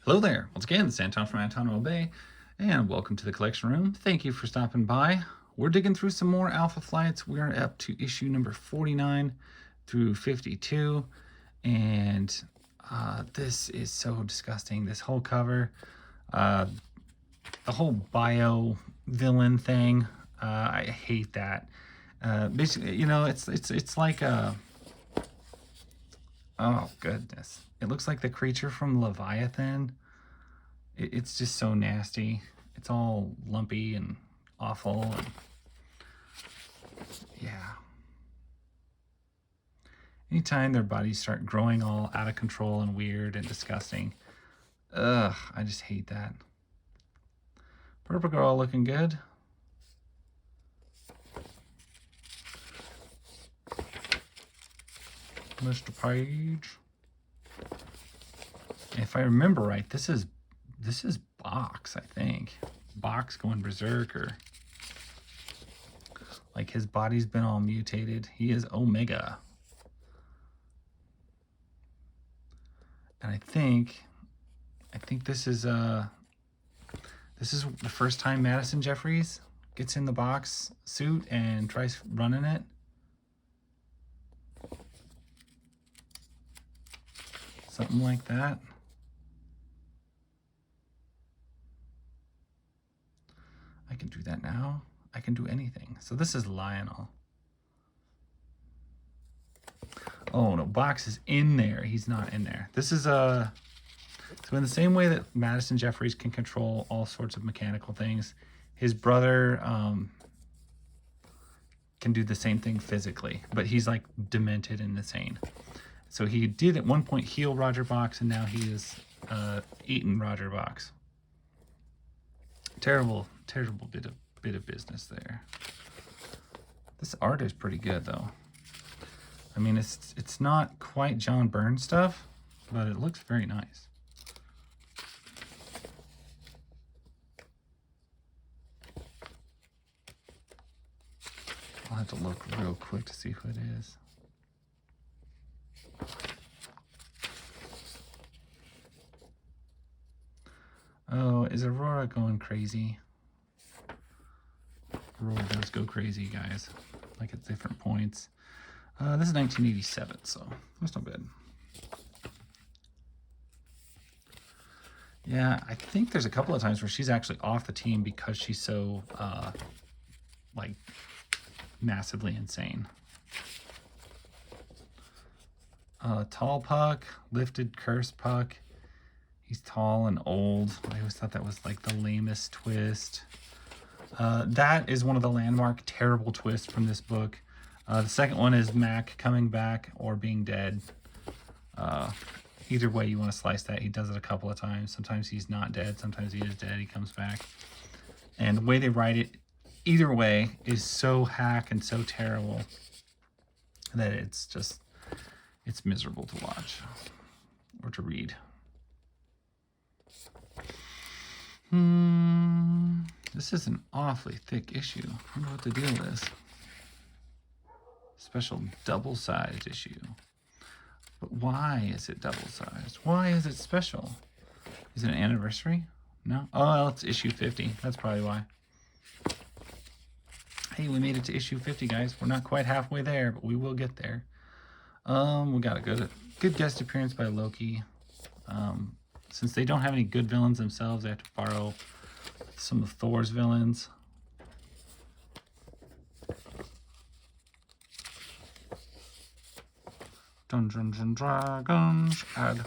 Hello there. Once again, it's Anton from Antonio Bay, and welcome to the collection room. Thank you for stopping by. We're digging through some more Alpha Flights. We are up to issue number 49 through 52, and this is so disgusting. This whole cover, the whole bio villain thing, I hate that. Basically, you know, it's like a, oh goodness, it looks like the creature from Leviathan. It's just so nasty. It's all lumpy and awful. And yeah. Anytime their bodies start growing all out of control and weird and disgusting, ugh, I just hate that. Purple Girl looking good. Mr. Page. If I remember right, this is Box, I think. Box going berserk, or like his body's been all mutated. He is Omega. And I think this is the first time Madison Jeffries gets in the Box suit and tries running it. Something like that. I can do that now. I can do anything. So this is Lionel. Oh no, Box is in there. He's not in there. This is so in the same way that Madison Jeffries can control all sorts of mechanical things, his brother can do the same thing physically, but he's like demented and insane. So he did at one point heal Roger Box, and now he is eaten Roger Box. Terrible bit of business there. This art is pretty good though. I mean, it's not quite John Byrne stuff, but it looks very nice. I'll have to look real quick to see who it is. Oh, is Aurora going crazy? Aurora does go crazy, guys. Like at different points. This is 1987, so that's not bad. Yeah, I think there's a couple of times where she's actually off the team because she's so, like, massively insane. Tall Puck, lifted cursed Puck. He's tall and old. I always thought that was like the lamest twist. That is one of the landmark terrible twists from this book. The second one is Mac coming back or being dead. Either way you want to slice that. He does it a couple of times. Sometimes he's not dead. Sometimes he is dead. He comes back. And the way they write it, either way, is so hack and so terrible that it's just, it's miserable to watch or to read. This is an awfully thick issue. I don't know what the deal is. Special double-sized issue. But why is it double-sized? Why is it special? Is it an anniversary? No? Oh, well, it's issue 50. That's probably why. Hey, we made it to issue 50, guys. We're not quite halfway there, but we will get there. We got a good guest appearance by Loki. Since they don't have any good villains themselves, they have to borrow some of Thor's villains. Dungeons and Dragons add a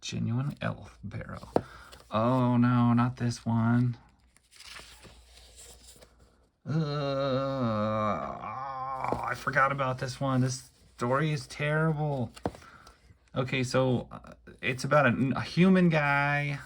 genuine elf barrow. Oh no, not this one. I forgot about this one. This story is terrible. Okay, so it's about a human guy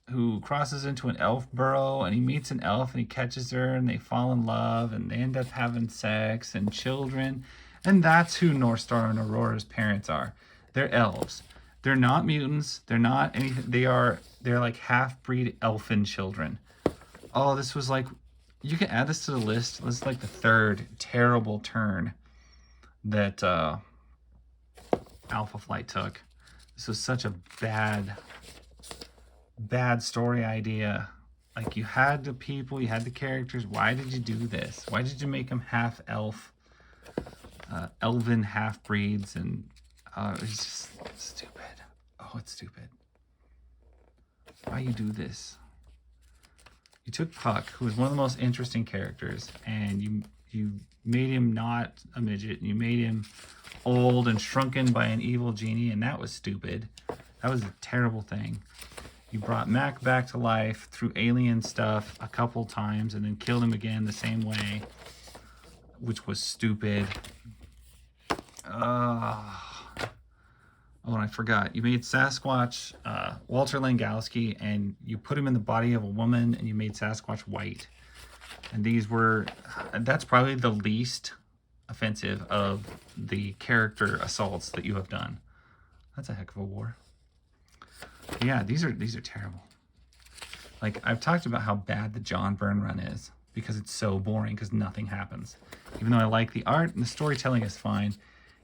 who crosses into an elf burrow, and he meets an elf and he catches her and they fall in love and they end up having sex and children. And that's who Northstar and Aurora's parents are. They're elves. They're not mutants. They're not anything. They're like half-breed elfin children. Oh, this was like, you can add this to the list. This is like the third terrible turn that Alpha Flight took. This was such a bad story idea. Like, you had the people, you had the characters. Why did you do this? Why did you make them half elf, elven half breeds? And it's just stupid. Oh, it's stupid. Why you do this? You took Puck, who was one of the most interesting characters, and you made him not a midget, and you made him old and shrunken by an evil genie, and that was stupid. That was a terrible thing. You brought Mac back to life through alien stuff a couple times, and then killed him again the same way, which was stupid. Oh, and I forgot. You made Sasquatch Walter Langowski, and you put him in the body of a woman, and you made Sasquatch white. And that's probably the least offensive of the character assaults that you have done. That's a heck of a war. Yeah, these are terrible. Like, I've talked about how bad the John Byrne run is because it's so boring because nothing happens. Even though I like the art and the storytelling is fine,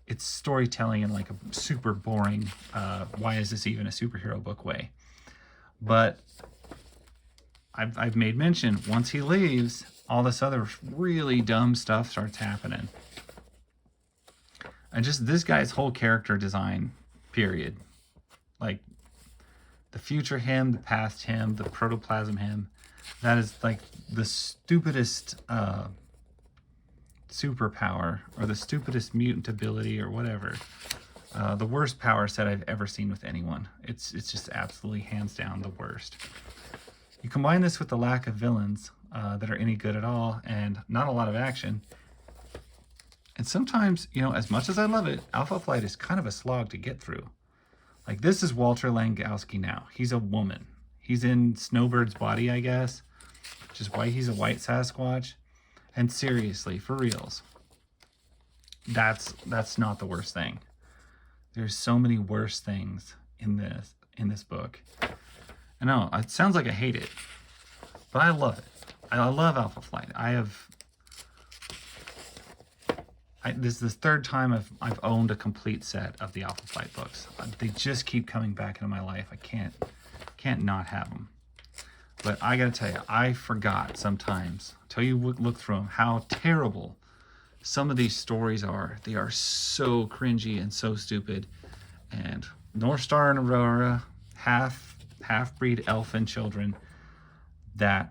it's storytelling in like a super boring, why is this even a superhero book way. But I've made mention, once he leaves, all this other really dumb stuff starts happening. And just this guy's whole character design, period. Like, the future him, the past him, the protoplasm him, that is like the stupidest superpower, or the stupidest mutant ability, or whatever. The worst power set I've ever seen with anyone. It's just absolutely hands down the worst. You combine this with the lack of villains that are any good at all, and not a lot of action. And sometimes, you know, as much as I love it, Alpha Flight is kind of a slog to get through. Like, this is Walter Langowski now. He's a woman. He's in Snowbird's body, I guess, which is why he's a white Sasquatch. And seriously, for reals, that's not the worst thing. There's so many worse things in this book. I know, it sounds like I hate it, but I love it. I love Alpha Flight. This is the third time I've owned a complete set of the Alpha Flight books. They just keep coming back into my life. I can't not have them. But I gotta tell you, I forgot sometimes, until you look through them, how terrible some of these stories are. They are so cringy and so stupid. And North Star and Aurora, half-breed elfin children, that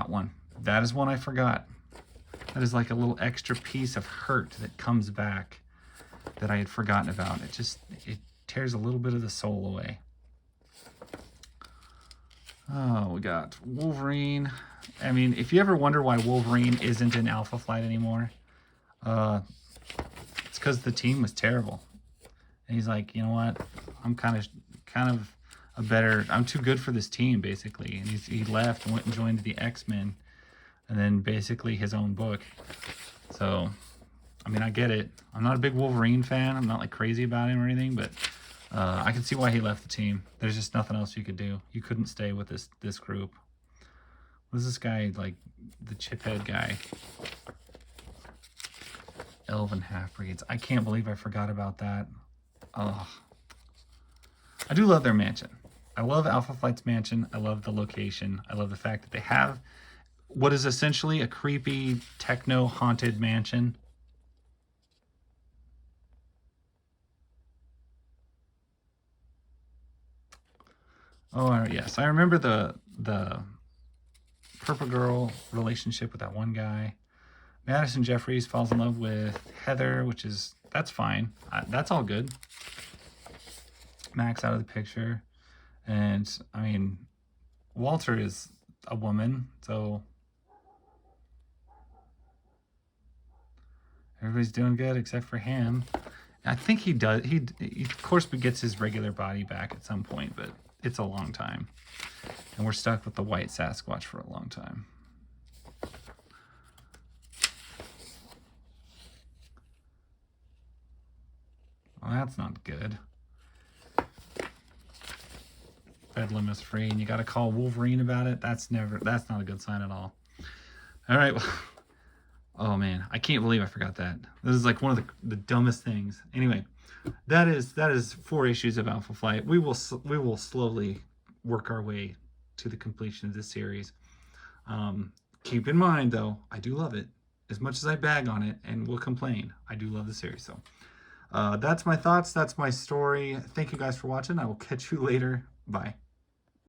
one. That is one I forgot. That is like a little extra piece of hurt that comes back that I had forgotten about. It tears a little bit of the soul away. Oh, we got Wolverine. I mean, if you ever wonder why Wolverine isn't in Alpha Flight anymore, it's because the team was terrible. And he's like, you know what? I'm kind of I'm too good for this team, basically. And he left and went and joined the X-Men, and then basically his own book. So, I mean, I get it. I'm not a big Wolverine fan. I'm not like crazy about him or anything, but I can see why he left the team. There's just nothing else you could do. You couldn't stay with this group. What is this guy, like the chiphead guy? Elven half-breeds. I can't believe I forgot about that. Oh. I do love their mansion. I love Alpha Flight's mansion. I love the location. I love the fact that they have what is essentially a creepy techno-haunted mansion. Oh, yes. I remember the Purple Girl relationship with that one guy. Madison Jeffries falls in love with Heather, that's fine. That's all good. Max out of the picture. And, I mean, Walter is a woman, so everybody's doing good except for him. I think he does. He of course gets his regular body back at some point, but it's a long time. And we're stuck with the white Sasquatch for a long time. Well, that's not good. Bedlam is free, and you got to call Wolverine about it. That's not a good sign at all. All right. Oh man, I can't believe I forgot that. This is like one of the dumbest things. Anyway, that is 4 issues of Alpha Flight. We will slowly work our way to the completion of this series. Keep in mind, though, I do love it. As much as I bag on it and will complain, I do love the series. So that's my thoughts. That's my story. Thank you guys for watching. I will catch you later. Bye.